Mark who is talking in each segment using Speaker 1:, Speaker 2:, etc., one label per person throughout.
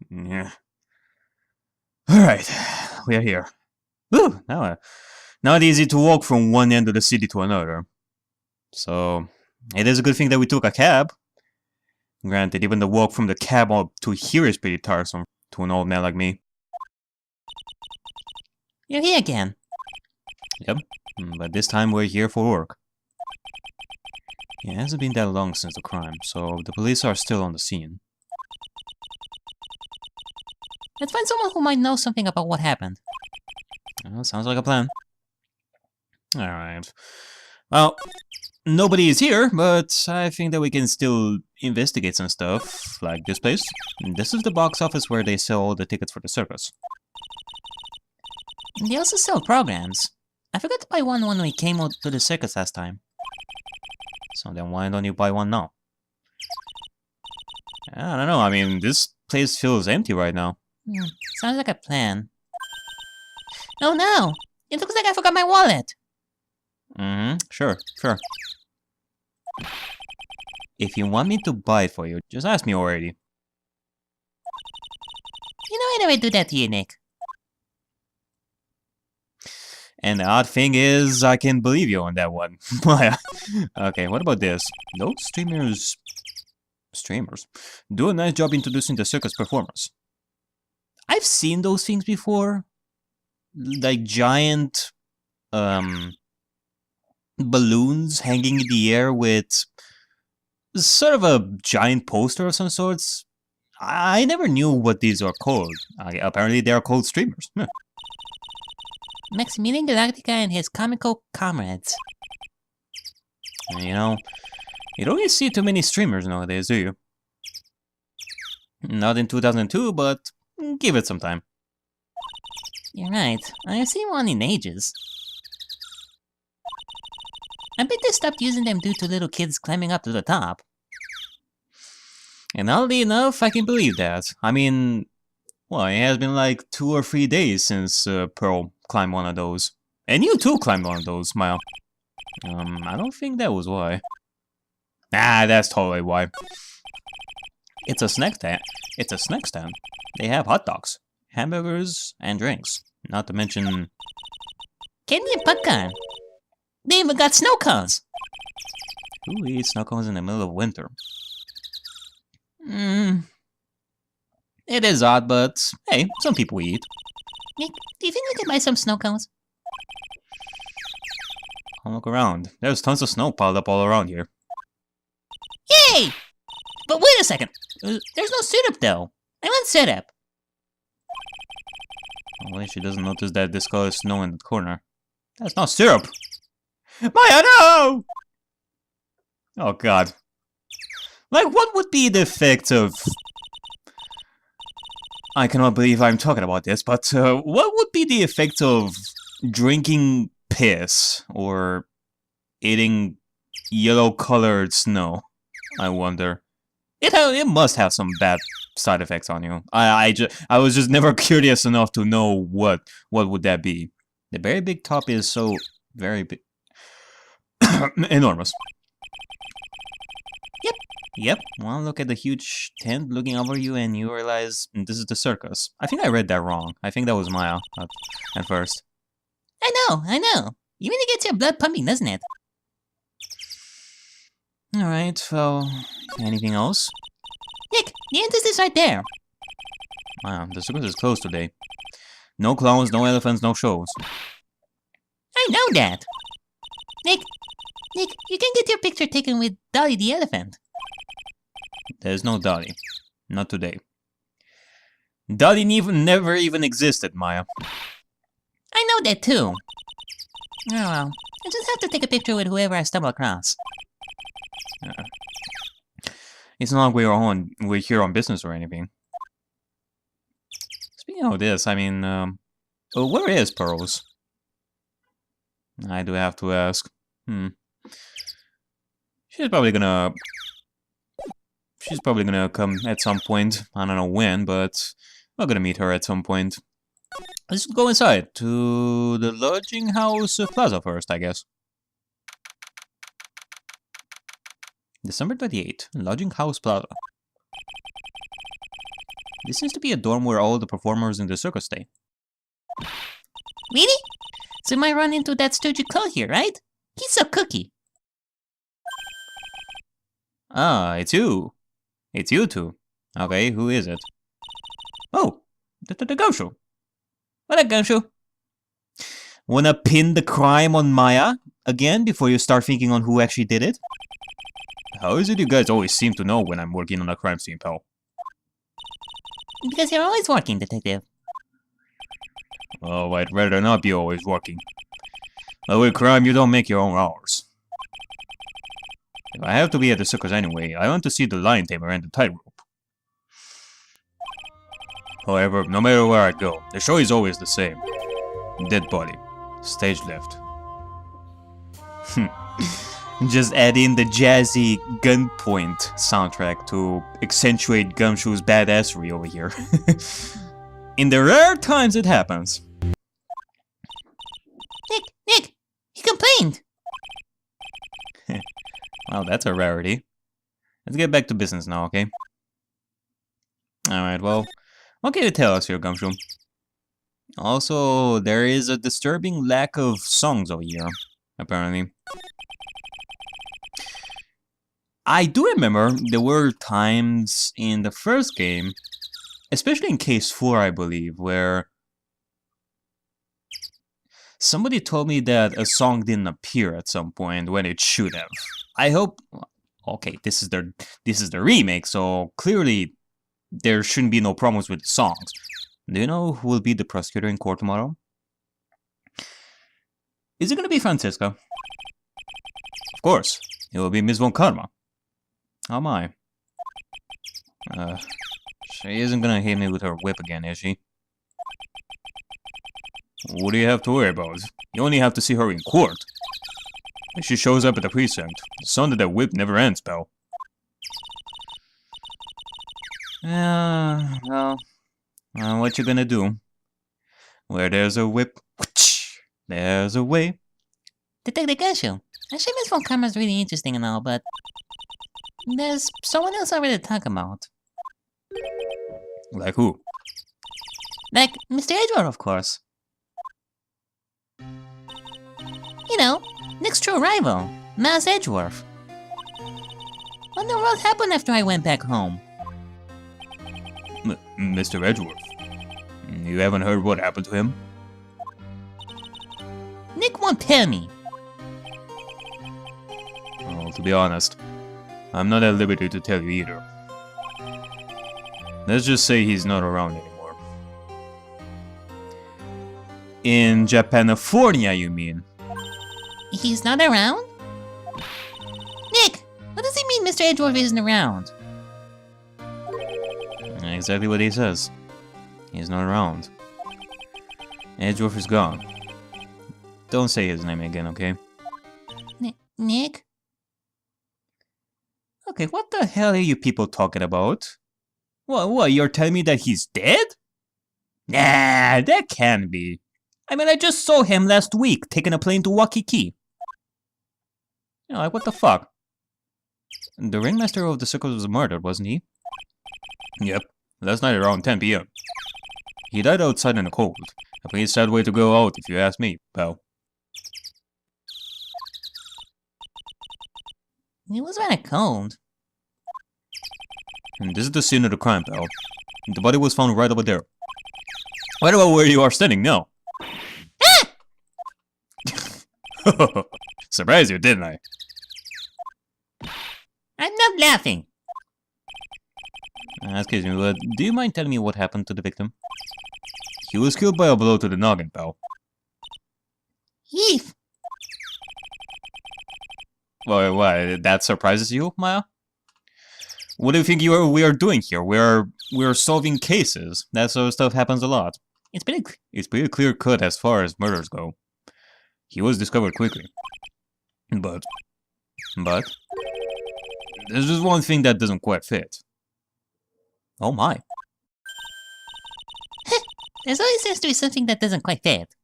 Speaker 1: Yeah. Alright, we are here. Whew, now it's easy to walk from one end of the city to another. So, it is a good thing that we took a cab. Granted, even the walk from the cab up to here is pretty tiresome to an old man like me.
Speaker 2: You're here again.
Speaker 1: Yep, but this time we're here for work. It hasn't been that long since the crime, so the police are still on the scene.
Speaker 2: Let's find someone who might know something about what happened.
Speaker 1: Well, sounds like a plan. Alright. Well, nobody is here, but I think that we can still investigate some stuff, like this place. This is the box office where they sell all the tickets for the circus.
Speaker 2: They also sell programs. I forgot to buy one when we came out to the circus last time.
Speaker 1: So then why don't you buy one now? I don't know, I mean, this place feels empty right now.
Speaker 2: Sounds like a plan. Oh no! It looks like I forgot my wallet!
Speaker 1: Sure. If you want me to buy it for you, just ask me already.
Speaker 2: You know I never do that to you, Nick.
Speaker 1: And the odd thing is, I can believe you on that one. Okay, what about this? Those streamers do a nice job introducing the circus performers. I've seen those things before. Like giant balloons hanging in the air with sort of a giant poster of some sorts. I never knew what these are called. Apparently they are called streamers.
Speaker 2: Maximilian Galactica and his comical comrades.
Speaker 1: You know, you don't really see too many streamers nowadays, do you? Not in 2002, but give it some time.
Speaker 2: You're right. I haven't seen one in ages. I bet they stopped using them due to little kids climbing up to the top.
Speaker 1: And oddly enough, I can believe that. I mean, well, it has been like 2 or 3 days since Pearl climbed one of those. And you too climbed one of those, Mile. I don't think that was why. Ah, that's totally why. It's a snack stand. They have hot dogs, hamburgers, and drinks. Not to mention
Speaker 2: Candy and popcorn. They even got snow cones.
Speaker 1: who eats snow cones in the middle of winter? It is odd, but hey, some people eat.
Speaker 2: Nick, do you think we could buy some snow cones?
Speaker 1: I'll look around. There's tons of snow piled up all around here.
Speaker 2: Yay! But wait a second. There's no syrup though. I want syrup.
Speaker 1: Oh, wait, she doesn't notice that this color is snow in the corner. That's not syrup! Maya, no! Oh god. Like, what would be the effect of... I cannot believe I'm talking about this, but what would be the effect of drinking piss or eating yellow-colored snow? I wonder. It must have some bad side effects on you. I was just never curious enough to know what would that be. The very big top is so very big, enormous. Yep. Well, look at the huge tent looking over you, and you realize this is the circus. I think I read that wrong. I think that was Maya at first.
Speaker 2: I know. Even it gets your blood pumping, doesn't it?
Speaker 1: Alright, well, anything else?
Speaker 2: Nick, the entrance is right there.
Speaker 1: Wow, the circus is closed today. No clowns, no elephants, no shows.
Speaker 2: I know that. Nick, you can get your picture taken with Dolly the elephant.
Speaker 1: There's no Dolly. Not today. Dolly never even existed, Maya.
Speaker 2: I know that too. Oh well, I just have to take a picture with whoever I stumble across.
Speaker 1: It's not like we're here on business or anything. Speaking of this, I mean, where is Pearls? I do have to ask. She's probably gonna come at some point. I don't know when, but we're gonna meet her at some point. Let's go inside to the lodging house plaza first, I guess. December 28th, Lodging House Plaza. This seems to be a dorm where all the performers in the circus stay.
Speaker 2: Really? So you might run into that stooge Cole here, right? He's a cookie.
Speaker 1: Ah, it's you. It's you two. Okay, who is it? Oh, the Gosho.
Speaker 2: What a Gosho.
Speaker 1: Wanna pin the crime on Maya again before you start thinking on who actually did it? How is it you guys always seem to know when I'm working on a crime scene, pal?
Speaker 2: Because you're always working, detective.
Speaker 1: Oh, I'd rather not be always working. But with crime, you don't make your own hours. If I have to be at the circus anyway, I want to see the lion tamer and the tightrope. However, no matter where I go, the show is always the same. Dead body. Stage left. Just add in the jazzy Gunpoint soundtrack to accentuate Gumshoe's badassery over here. In the rare times it happens.
Speaker 2: Nick! He complained!
Speaker 1: Well, that's a rarity. Let's get back to business now, okay? Alright, well, what can you tell us here, Gumshoe? Also, there is a disturbing lack of songs over here, apparently. I do remember there were times in the first game, especially in case 4, I believe, where somebody told me that a song didn't appear at some point when it should have. I hope... Okay, this is the remake, so clearly there shouldn't be no problems with the songs. Do you know who will be the prosecutor in court tomorrow? Is it gonna be Francisca? Of course, it will be Miss Von Karma. How am I? She isn't gonna hit me with her whip again, is she? What do you have to worry about? You only have to see her in court. If she shows up at the precinct, the sound of that whip never ends, pal. Well, what you gonna do? Where there's a whip, there's a way.
Speaker 2: Detective Gosho, actually Miss Von Karma's really interesting and all, but there's someone else I really talk about.
Speaker 1: Like who?
Speaker 2: Like Mr. Edgeworth, of course. You know, Nick's true rival, Miles Edgeworth. What in the world happened after I went back home?
Speaker 1: Mr. Edgeworth. You haven't heard what happened to him?
Speaker 2: Nick won't tell me.
Speaker 1: Well, to be honest, I'm not at liberty to tell you either. Let's just say he's not around anymore. In Japanifornia, you mean?
Speaker 2: He's not around? Nick, what does he mean Mr. Edgeworth isn't around?
Speaker 1: Exactly what he says. He's not around. Edgeworth is gone. Don't say his name again, okay?
Speaker 2: Nick?
Speaker 1: Okay, what the hell are you people talking about? What, you're telling me that he's dead? Nah, that can't be. I mean, I just saw him last week taking a plane to Waikiki. You know, like, what the fuck? The ringmaster of the circus was murdered, wasn't he? Yep, last night around 10 p.m. He died outside in the cold. A pretty sad way to go out, if you ask me, pal.
Speaker 2: It was rather cold.
Speaker 1: And this is the scene of the crime, pal. The body was found right over there. Right about where you are standing now. Surprised you, didn't I?
Speaker 2: I'm not laughing.
Speaker 1: Excuse me, but do you mind telling me what happened to the victim? He was killed by a blow to the noggin, pal.
Speaker 2: Heath!
Speaker 1: Why, that surprises you, Maya? What do you think we are doing here? We're solving cases. That sort of stuff happens a lot. It's pretty clear cut as far as murders go. He was discovered quickly. But there's just one thing that doesn't quite fit. Oh my.
Speaker 2: There's always seems to be something that doesn't quite fit.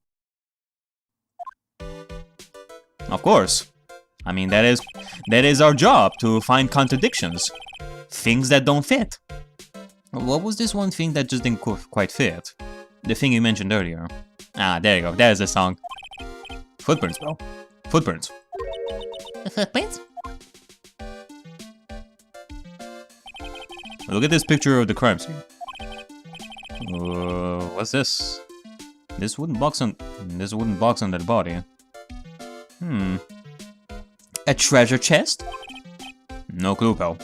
Speaker 1: Of course. I mean, that is our job, to find contradictions. Things that don't fit. What was this one thing that just didn't quite fit? The thing you mentioned earlier. Ah, there you go. There's the song. Footprints, bro. Footprints.
Speaker 2: The footprints?
Speaker 1: Look at this picture of the crime scene. What's this? This wooden box under the body. A treasure chest? No clue, pal.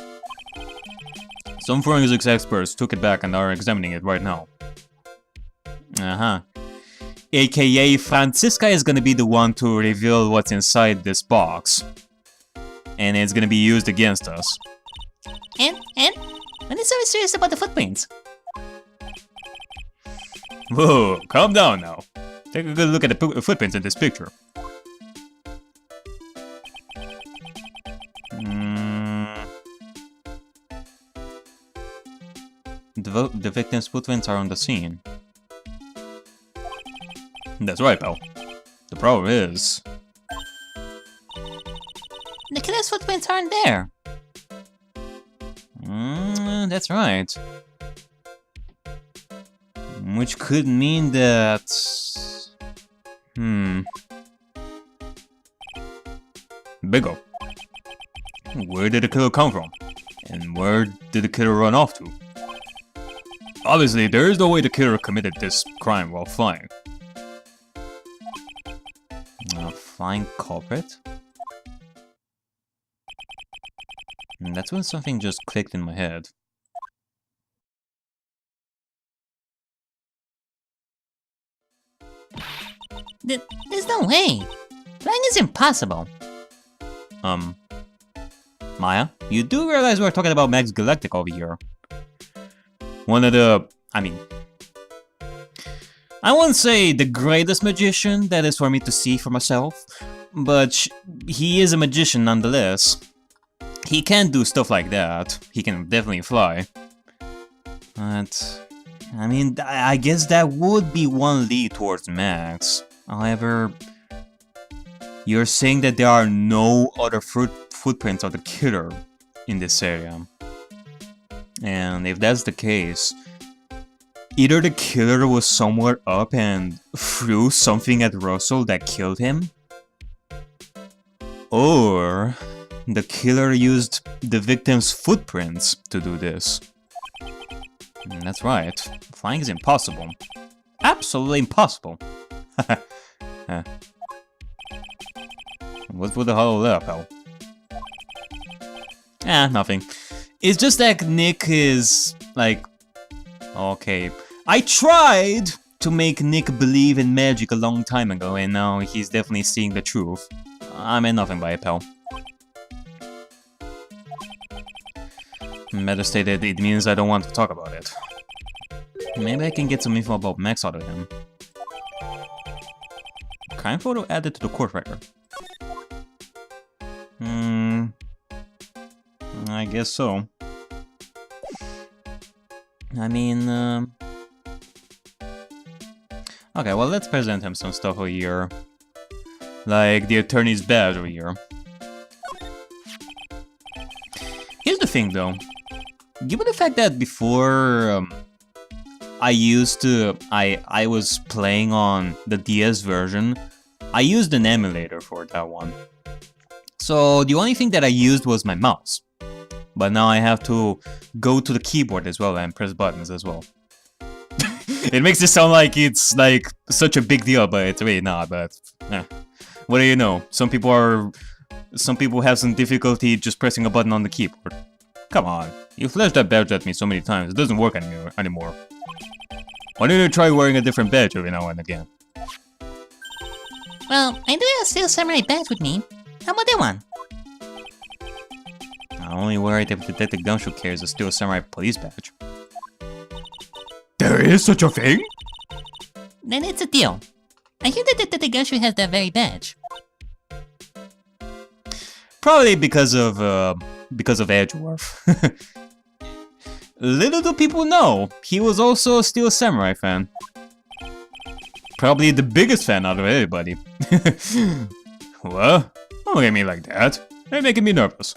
Speaker 1: Some forensics experts took it back and are examining it right now. A.k.a. Francisca is gonna be the one to reveal what's inside this box. And it's gonna be used against us.
Speaker 2: And? When is so serious about the footprints?
Speaker 1: Whoa, calm down now. Take a good look at the footprints in this picture. The victim's footprints are on the scene. That's right, pal. The problem is...
Speaker 2: The killer's footprints aren't there.
Speaker 1: That's right. Which could mean that... Bigo. Where did the killer come from? And where did the killer run off to? Obviously, there is no way the killer committed this crime while flying. A flying culprit? And that's when something just clicked in my head.
Speaker 2: There's no way. Flying is impossible.
Speaker 1: Maya, you do realize we're talking about Max Galactic over here. One of the... I wouldn't say the greatest magician that is for me to see for myself, but he is a magician nonetheless. He can do stuff like that. He can definitely fly. But... I guess that would be one lead towards Max. However... You're saying that there are no other footprints of the killer in this area. And if that's the case, either the killer was somewhere up and threw something at Russell that killed him, or the killer used the victim's footprints to do this. And that's right, flying is impossible. Absolutely impossible. What's with the hollow there, pal? Nothing. It's just that Nick is, like... Okay. I tried to make Nick believe in magic a long time ago, and now he's definitely seeing the truth. I meant nothing by it, pal. Better stated, it means I don't want to talk about it. Maybe I can get some info about Max out of him. Crime photo added to the court record. I guess so. Okay, well, let's present him some stuff over here. Like the attorney's badge over here. Here's the thing, though. Given the fact that before, I was playing on the DS version, I used an emulator for that one. So the only thing that I used was my mouse. But now I have to go to the keyboard as well and press buttons as well. It makes it sound like it's like such a big deal, but it's really not. But what do you know? Some people have some difficulty just pressing a button on the keyboard. Come on, you flashed that badge at me so many times, it doesn't work anymore. Why don't you try wearing a different badge every now and again?
Speaker 2: Well, I do have a Steel Samurai badge with me. How about that one?
Speaker 1: The only way that Detective Gumshoe carries a Steel Samurai police badge. There is such a thing?
Speaker 2: Then it's a deal. I hear that Detective Gumshoe has that very badge.
Speaker 1: Probably because of Edgeworth. Little do people know, he was also a Steel Samurai fan. Probably the biggest fan out of anybody. Well, don't look at me like that. You're making me nervous.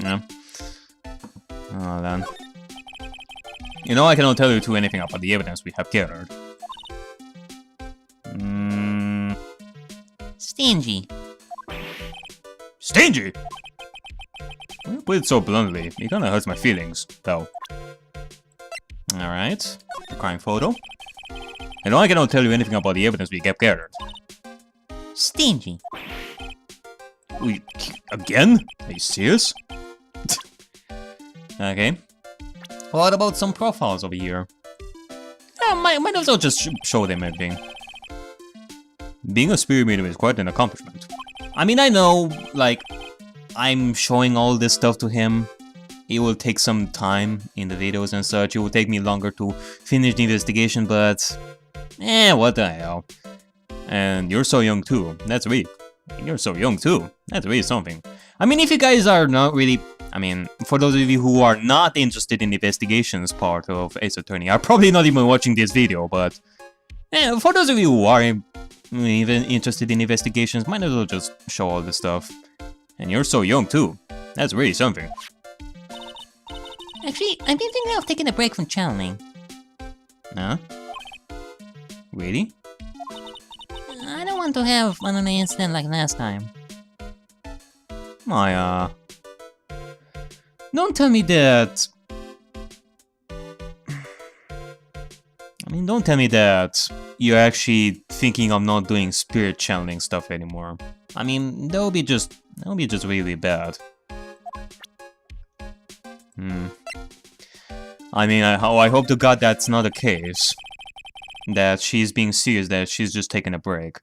Speaker 1: Yeah. Oh, then. You know, I cannot tell you too anything about the evidence we have gathered.
Speaker 2: Stingy.
Speaker 1: Stingy? When you put it so bluntly, it kinda hurts my feelings, though. Alright, the crime photo. You know, I cannot tell you anything about the evidence we have gathered.
Speaker 2: Stingy.
Speaker 1: Again? Are you serious? Okay. What about some profiles over here? Might as well just show them everything. Being a spirit medium is quite an accomplishment. I mean, I know, like, I'm showing all this stuff to him. It will take some time in the videos and such. It will take me longer to finish the investigation, but... what the hell. And you're so young too. That's weak. You're so young too. That's really something. I mean, if you guys are not really... I mean, for those of you who are not interested in the investigations part of Ace Attorney, are probably not even watching this video, but... for those of you who are even interested in investigations, might as well just show all this stuff. And you're so young too. That's really something.
Speaker 2: Actually, I've been thinking of taking a break from channeling.
Speaker 1: Huh? Really?
Speaker 2: I don't want to have another incident like last time.
Speaker 1: Don't tell me that... I mean, don't tell me that you're actually thinking of not doing spirit channeling stuff anymore. I mean, that would be just really bad. I mean, I hope to God that's not the case. That she's being serious, that she's just taking a break.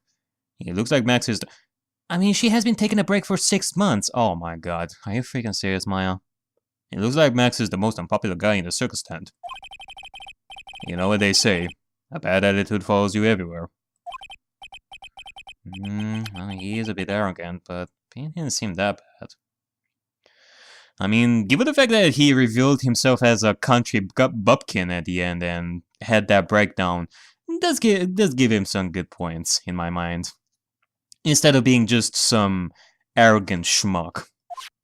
Speaker 1: It looks like Max is... I mean, she has been taking a break for 6 months. Oh my god. Are you freaking serious, Maya? It looks like Max is the most unpopular guy in the circus tent. You know what they say. A bad attitude follows you everywhere. Well, he is a bit arrogant, but he didn't seem that bad. I mean, given the fact that he revealed himself as a country bumpkin at the end and had that breakdown, does give him some good points, in my mind. Instead of being just some arrogant schmuck.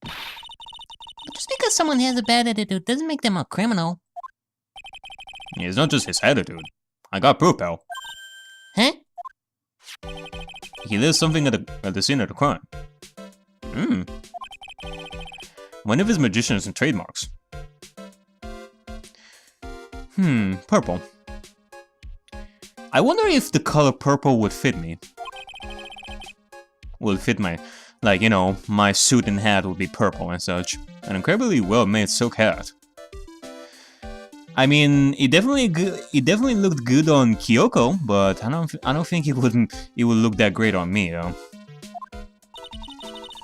Speaker 2: But just because someone has a bad attitude doesn't make them a criminal.
Speaker 1: It's not just his attitude. I got proof, pal.
Speaker 2: Huh?
Speaker 1: He lists something at the scene of the crime. One of his magicians and trademarks. Purple. I wonder if the color purple would fit me. Would fit my, like, you know, my suit and hat would be purple and such. An incredibly well-made silk hat. I mean, it definitely looked good on Kyoko, but I don't think it would look that great on me, though.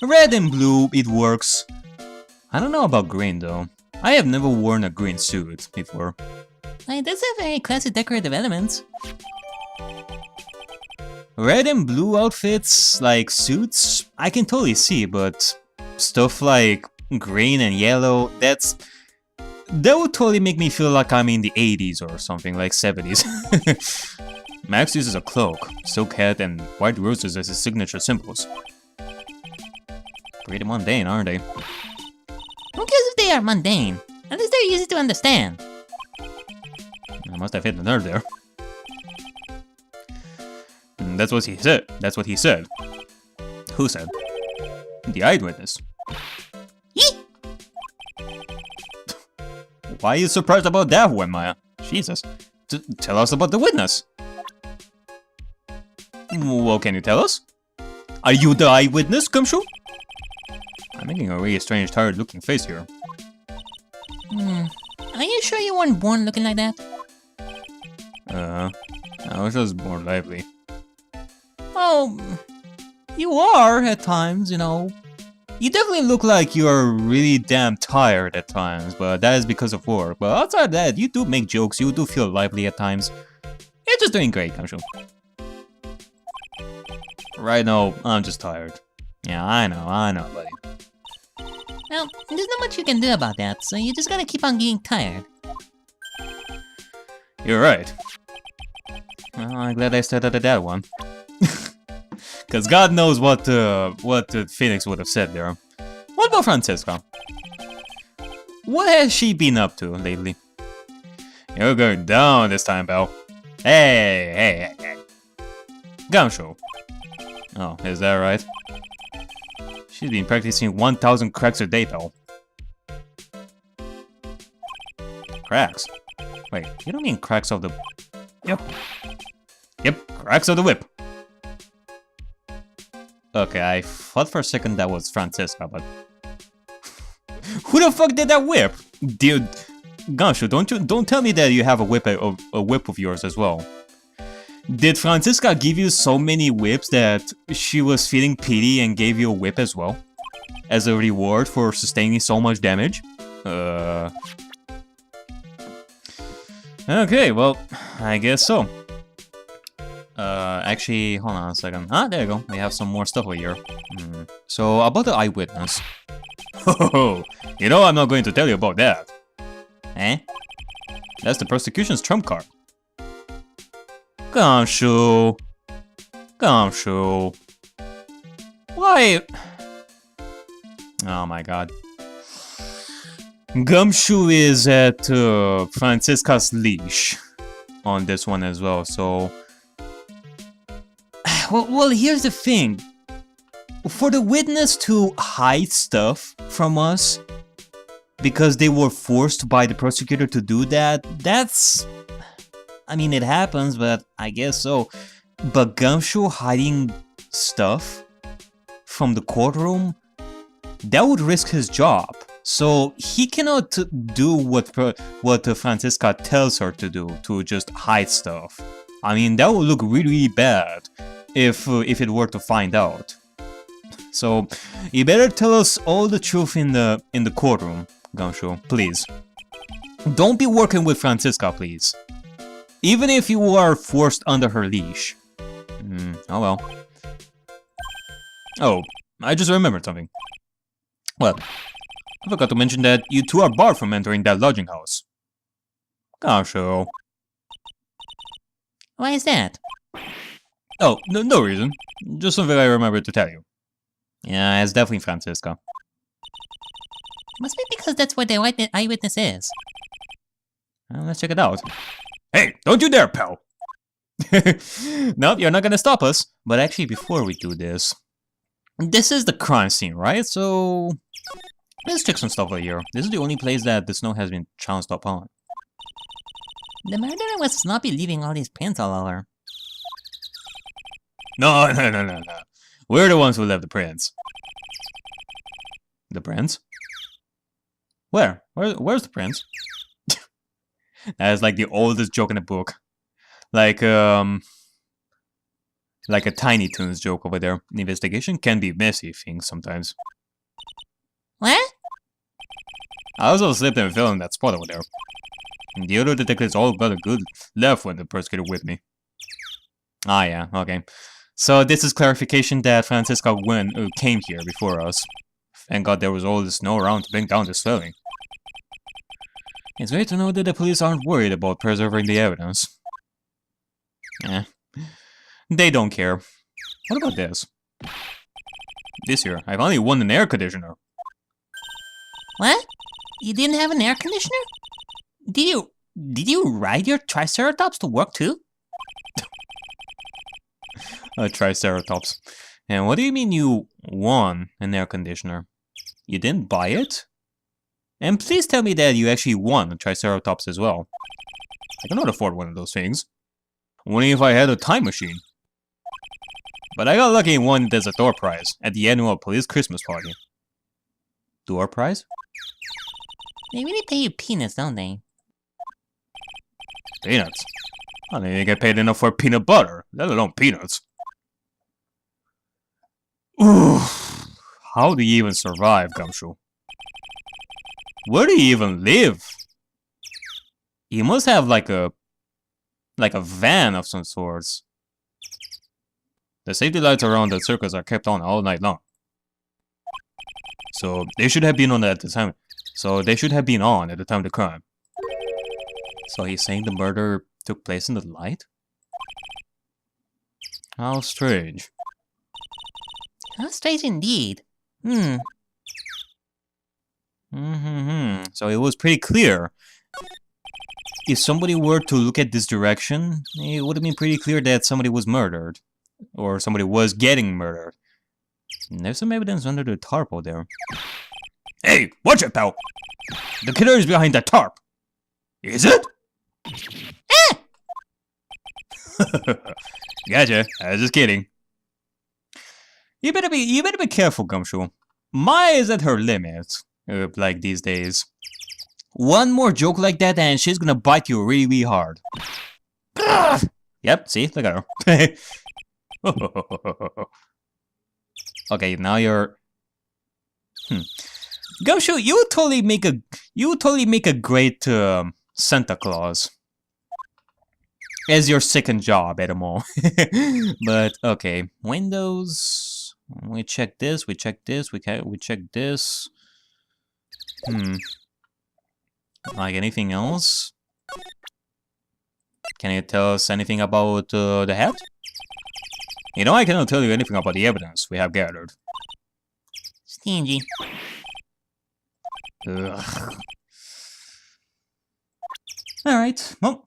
Speaker 1: Red and blue, it works. I don't know about green, though. I have never worn a green suit before.
Speaker 2: It does have very classic decorative elements.
Speaker 1: Red and blue outfits, like suits, I can totally see, but stuff like green and yellow, that would totally make me feel like I'm in the 80s or something, like 70s. Max uses a cloak, silk hat, and white roses as his signature symbols. Pretty mundane, aren't they?
Speaker 2: Who cares if they are mundane? At least they're easy to understand.
Speaker 1: I must have hit the nerve there. That's what he said. That's what he said. Who said? The eyewitness.
Speaker 2: Yeet!
Speaker 1: Why are you surprised about that one, Maya? Jesus. Tell us about the witness. Well, can you tell us? Are you the eyewitness, Gumshoe? I'm making a really strange, tired-looking face here.
Speaker 2: Are you sure you weren't born looking like that?
Speaker 1: I was just more lively.
Speaker 2: Oh, you are at times, you know.
Speaker 1: You definitely look like you're really damn tired at times, but that is because of work. But outside that, you do make jokes, you do feel lively at times. You're just doing great, Kamshu. Right now, I'm just tired. Yeah, I know, buddy.
Speaker 2: Well, there's not much you can do about that, so you just gotta keep on getting tired.
Speaker 1: You're right. Well, I'm glad I started at that one. Because God knows what Phoenix would have said there. What about Francesca? What has she been up to lately? You're going down this time, pal. Hey. Gumshoe. Oh, is that right? She's been practicing 1,000 cracks a day, pal. Cracks? Wait, you don't mean cracks of the... Yep, cracks of the whip. Okay, I thought for a second that was Francisca, but... Who the fuck did that whip? Dude, Gumshoe, don't tell me that you have a whip of yours as well. Did Francisca give you so many whips that she was feeling pity and gave you a whip as well? As a reward for sustaining so much damage? Okay, well, I guess so. Actually, hold on a second. Ah, there you go. We have some more stuff over here. So, about the eyewitness. Oh, you know I'm not going to tell you about that. Eh? That's the prosecution's trump card. Gumshoe. Why? Oh my god. Gumshoe is at Francisca's leash on this one as well, so... Well, here's the thing. For the witness to hide stuff from us, because they were forced by the prosecutor to do that, that's... I mean, it happens, but I guess so. But Gumshoe hiding stuff from the courtroom, that would risk his job. So he cannot do what Francisca tells her to do, to just hide stuff. I mean, that would look really bad if it were to find out. So you better tell us all the truth in the courtroom, Gumshoe, please. Don't be working with Francisca, please. Even if you are forced under her leash. Oh well. Oh, I just remembered something. Well, I forgot to mention that you two are barred from entering that lodging house. Gumshoe.
Speaker 2: Why is that?
Speaker 1: Oh, no reason. Just something I remembered to tell you. Yeah, it's definitely Francisca.
Speaker 2: Must be because that's what the eyewitness is.
Speaker 1: Well, let's check it out. Hey, don't you dare, pal! Nope, you're not gonna stop us. But actually, before we do this... This is the crime scene, right? So... Let's check some stuff over here. This is the only place that the snow has been trounced upon.
Speaker 2: The murderer must not be leaving all these prints all over.
Speaker 1: No. We're the ones who left the prints. The prints? Where's the prints? That is like the oldest joke in the book. Like a Tiny Toons joke over there. The investigation can be messy things sometimes.
Speaker 2: What?
Speaker 1: I also slipped and fell in that spot over there. The other detectives all but a good left when the prosecutor with me. Ah yeah, okay. So this is clarification that Francisca came here before us. Thank God there was all the snow around to bring down the swelling. It's great to know that the police aren't worried about preserving the evidence. They don't care. What about this? This year, I've only won an air conditioner.
Speaker 2: What? You didn't have an air conditioner? Did you ride your Triceratops to work too?
Speaker 1: A Triceratops. And what do you mean you won an air conditioner? You didn't buy it? And please tell me that you actually won a Triceratops as well. I cannot afford one of those things. Only if I had a time machine. But I got lucky and won as a door prize at the annual police Christmas party. Door prize?
Speaker 2: They really pay you peanuts, don't they?
Speaker 1: Peanuts? I don't even get paid enough for peanut butter, let alone peanuts. Oof. How do you even survive, Gumshoe? Where do you even live? You must have like a van of some sorts. The safety lights around the circus are kept on all night long. So they should have been on at the time. So they should have been on at the time of the crime. So he's saying the murder took place in the light? How strange.
Speaker 2: How strange indeed.
Speaker 1: So it was pretty clear. if somebody were to look at this direction, it would have been pretty clear that somebody was murdered. Or somebody was getting murdered. And there's some evidence under the tarp out there. Hey, watch it, pal! The killer is behind that tarp! Is it? Gotcha, I was just kidding. You better be careful, Gumshoe. Maya is at her limit, like these days. One more joke like that and she's gonna bite you really, really hard. Yep, see? Look at her. Okay, now you're... Gumshoe, you would totally make a great Santa Claus. As your second job at a mall. But, okay. Windows... We check this, we check this, we check this. Like anything else? Can you tell us anything about the hat? You know, I cannot tell you anything about the evidence we have gathered.
Speaker 2: Stingy.
Speaker 1: Alright, well,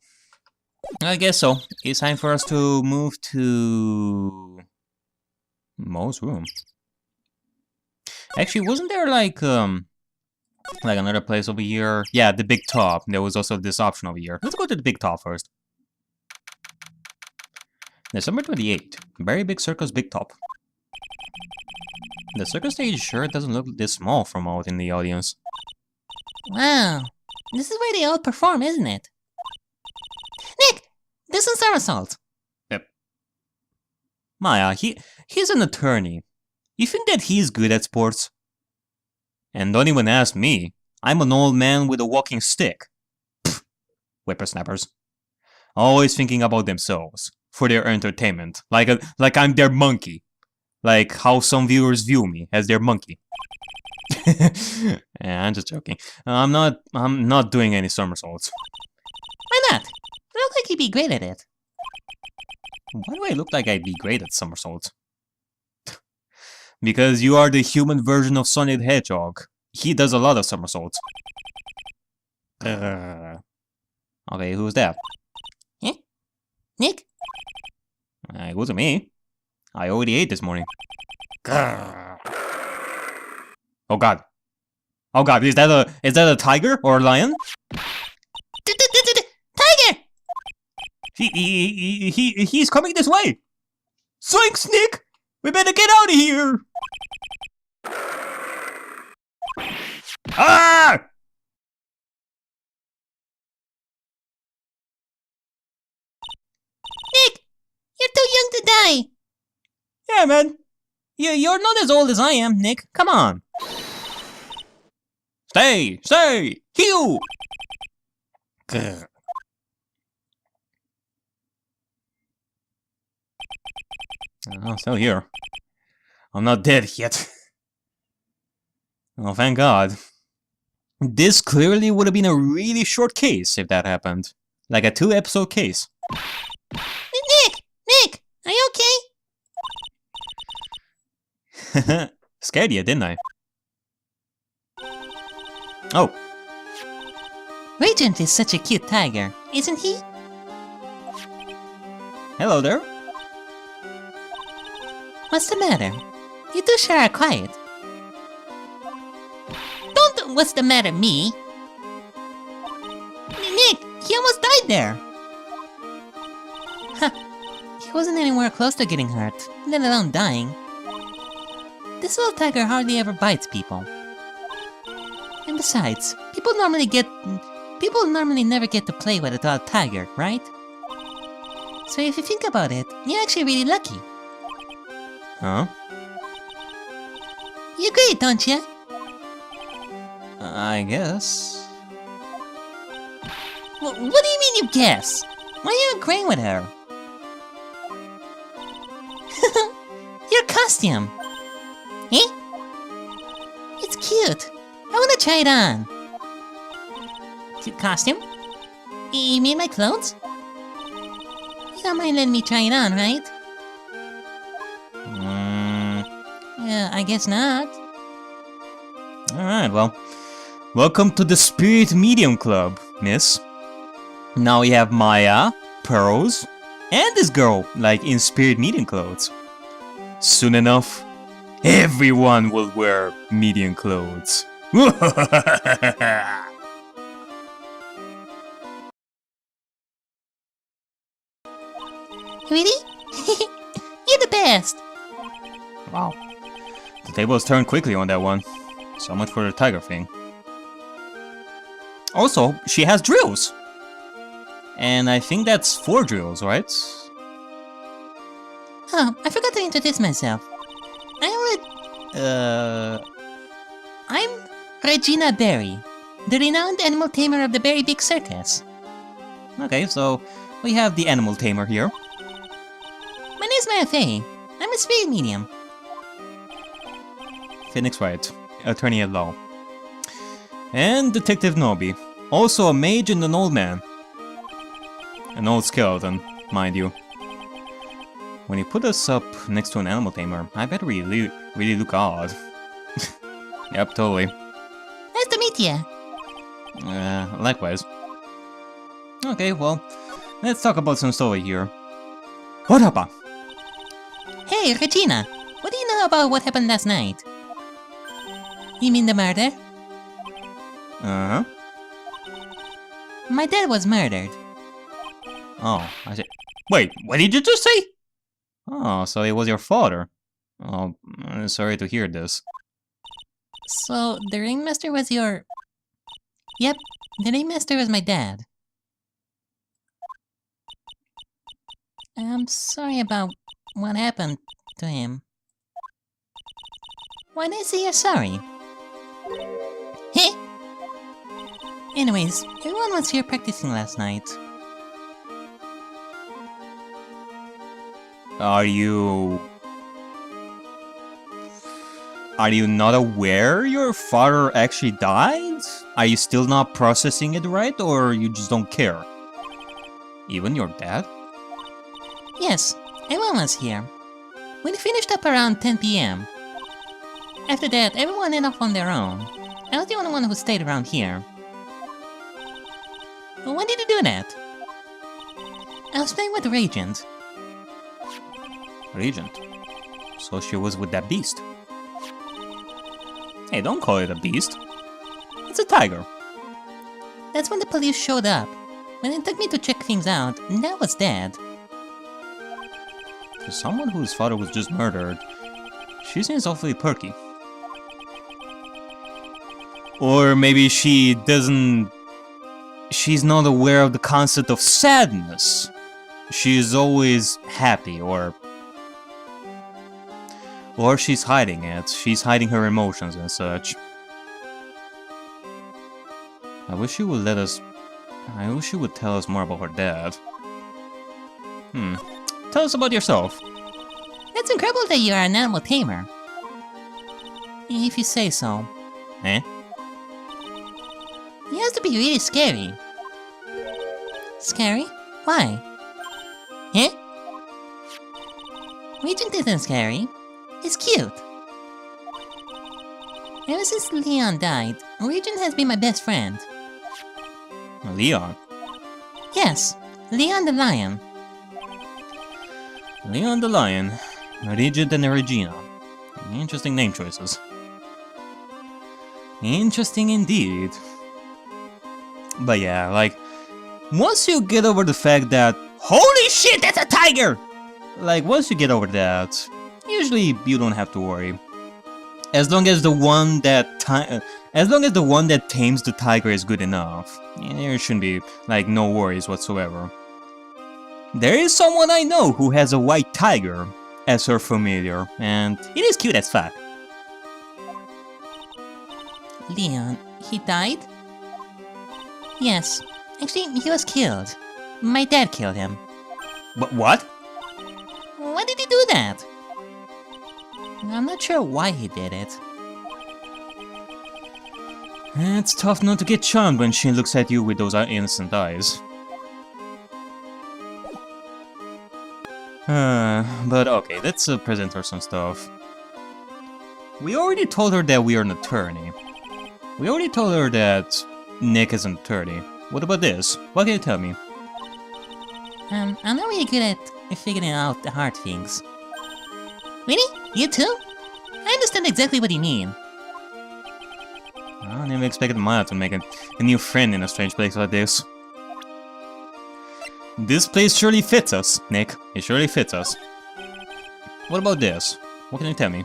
Speaker 1: I guess so. It's time for us to move to... Mo's room. Actually, wasn't there like another place over here? Yeah, the big top. There was also this option over here. Let's go to the big top first. December 28th. Very big circus big top. The circus stage sure doesn't look this small from out in the audience.
Speaker 2: Wow, this is where they all perform, isn't it? Nick, do some somersaults.
Speaker 1: Yep. Maya, he's an attorney. You think that he's good at sports? And don't even ask me. I'm an old man with a walking stick. Pfft. Whippersnappers. Always thinking about themselves. For their entertainment. Like I'm their monkey. Like how some viewers view me as their monkey. Yeah, I'm just joking. I'm not doing any somersaults.
Speaker 2: Why not? You look like you'd be great at it.
Speaker 1: Why do I look like I'd be great at somersaults? Because you are the human version of Sonic the Hedgehog. He does a lot of somersaults. Okay, who's that?
Speaker 2: Eh? Nick?
Speaker 1: It wasn't me. I already ate this morning. Oh god. Oh god, is that a tiger or a lion?
Speaker 2: Tiger!
Speaker 1: He's coming this way! Zoinks, Nick! We better get out of here! Ah!
Speaker 2: Nick! You're too young to die!
Speaker 1: Yeah, man. You're not as old as I am, Nick. Come on. Stay! Heal! I'm still here. I'm not dead yet. Oh, thank God. This clearly would have been a really short case if that happened. Like a 2-episode case.
Speaker 2: Nick! Are you okay?
Speaker 1: Scared you, didn't I? Oh.
Speaker 2: Regent is such a cute tiger, isn't he?
Speaker 1: Hello there.
Speaker 2: What's the matter? You two sure are quiet. Don't what's the matter, me? Nick, he almost died there. Huh. He wasn't anywhere close to getting hurt, let alone dying. This little tiger hardly ever bites people. And besides, people normally never get to play with a adult tiger, right? So if you think about it, you're actually really lucky.
Speaker 1: Huh?
Speaker 2: You agree, don't you?
Speaker 1: I guess.
Speaker 2: What do you mean you guess? Why are you agreeing with her? Your costume! Eh? It's cute. I wanna try it on. Cute costume? You mean my clothes? You don't mind letting me try it on, right? Yeah, I guess not.
Speaker 1: Alright, well. Welcome to the Spirit Medium Club, miss. Now we have Maya, Pearls, and this girl, like in spirit medium clothes. Soon enough, everyone will wear medium clothes.
Speaker 2: Really? You're the best!
Speaker 1: Wow. The tables turned quickly on that one. So much for the tiger thing. Also, she has drills! And I think that's 4 drills, right?
Speaker 2: Oh, I forgot to introduce myself. I'm Regina Berry, the renowned animal tamer of the Berry Big Circus.
Speaker 1: Okay, so we have the animal tamer here.
Speaker 2: My name's JFA. I'm a spirit medium.
Speaker 1: Phoenix Wright, attorney at law. And Detective Noby, also a mage and an old man. An old skeleton, mind you. When you put us up next to an animal tamer, I bet we really look odd. Yep, totally.
Speaker 2: Nice to meet ya.
Speaker 1: Likewise. Okay, well, let's talk about some story here. What happened?
Speaker 2: Hey, Regina. What do you know about what happened last night? You mean the murder?
Speaker 1: Uh-huh.
Speaker 2: My dad was murdered.
Speaker 1: Oh, I see. Wait, what did you just say? Oh, so it was your father. Oh, I'm sorry to hear this.
Speaker 2: So, the ringmaster was your... Yep, the ringmaster was my dad. I'm sorry about what happened to him. Why did I say you're sorry? Heh! Anyways, everyone was here practicing last night.
Speaker 1: Are you not aware your father actually died? Are you still not processing it right, or you just don't care? Even your dad?
Speaker 2: Yes, everyone was here. We finished up around 10 PM. After that, everyone went off on their own. I was the only one who stayed around here. Well, when did you do that? I was playing with Regent.
Speaker 1: Regent. So she was with that beast. Hey, don't call it a beast. It's a tiger.
Speaker 2: That's when the police showed up. When they took me to check things out, Dad was dead.
Speaker 1: For someone whose father was just murdered, she seems awfully perky. Or maybe she's not aware of the concept of sadness. She's always happy, or she's hiding it. She's hiding her emotions and such. I wish she would tell us more about her dad. Tell us about yourself.
Speaker 2: It's incredible that you are an animal tamer. If you say so.
Speaker 1: Eh?
Speaker 2: He has to be really scary. Scary? Why? Eh? Regent isn't scary. He's cute. Ever since Leon died, Regent has been my best friend.
Speaker 1: Leon.
Speaker 2: Yes, Leon the lion.
Speaker 1: Leon the lion. Regent and Regina. Interesting name choices. Interesting indeed. But yeah, like, once you get over the fact that holy shit, that's a tiger! Like, once you get over that, usually you don't have to worry. As long as the one that tames the tiger is good enough, there shouldn't be like no worries whatsoever. There is someone I know who has a white tiger as her familiar, and it is cute as fuck.
Speaker 2: Leon, he died? Yes. Actually, he was killed. My dad killed him.
Speaker 1: But what?
Speaker 2: Why did he do that? I'm not sure why he did it.
Speaker 1: It's tough not to get charmed when she looks at you with those innocent eyes. But okay, let's present her some stuff. We already told her that we are an attorney. We already told her that Nick is an attorney. What about this? What can you tell me?
Speaker 2: I'm not really good at figuring out the hard things. Really? You too? I understand exactly what you mean.
Speaker 1: I never expected Maya to make a new friend in a strange place like this. This place surely fits us, Nick. It surely fits us. What about this? What can you tell me?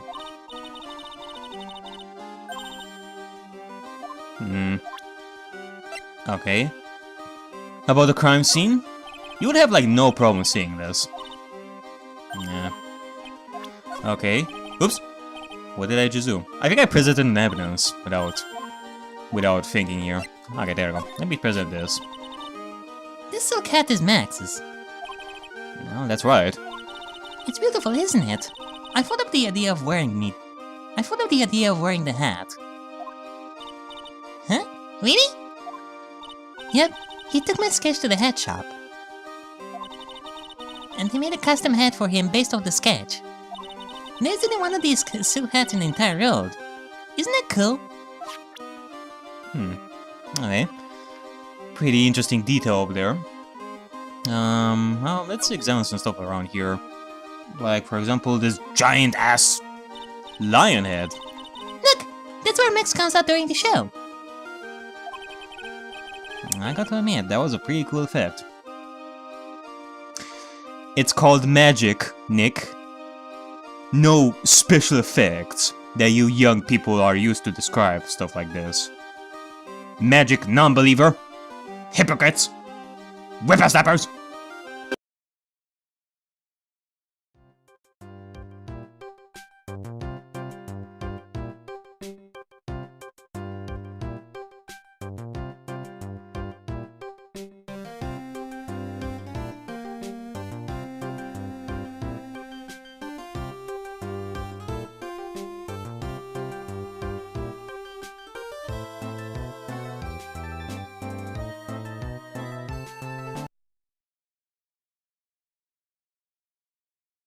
Speaker 1: Okay. About the crime scene? You would have like no problem seeing this. Yeah. Okay. Oops. What did I just do? I think I presented an evidence without thinking here. Okay, there we go. Let me present this.
Speaker 2: This silk hat is Max's.
Speaker 1: Oh, that's right.
Speaker 2: It's beautiful, isn't it? I thought of the idea of wearing the hat. Huh? Really? Yep, he took my sketch to the hat shop. And he made a custom hat for him based off the sketch. There's only one of these silk hats in the entire world. Isn't that cool?
Speaker 1: Okay. Pretty interesting detail over there. Well, let's examine some stuff around here. Like, for example, this giant-ass lion head.
Speaker 2: Look! That's where Max comes out during the show.
Speaker 1: I got to admit, that was a pretty cool effect. It's called magic, Nick. No special effects that you young people are used to describe stuff like this. Magic non-believer, hypocrites, whippersnappers.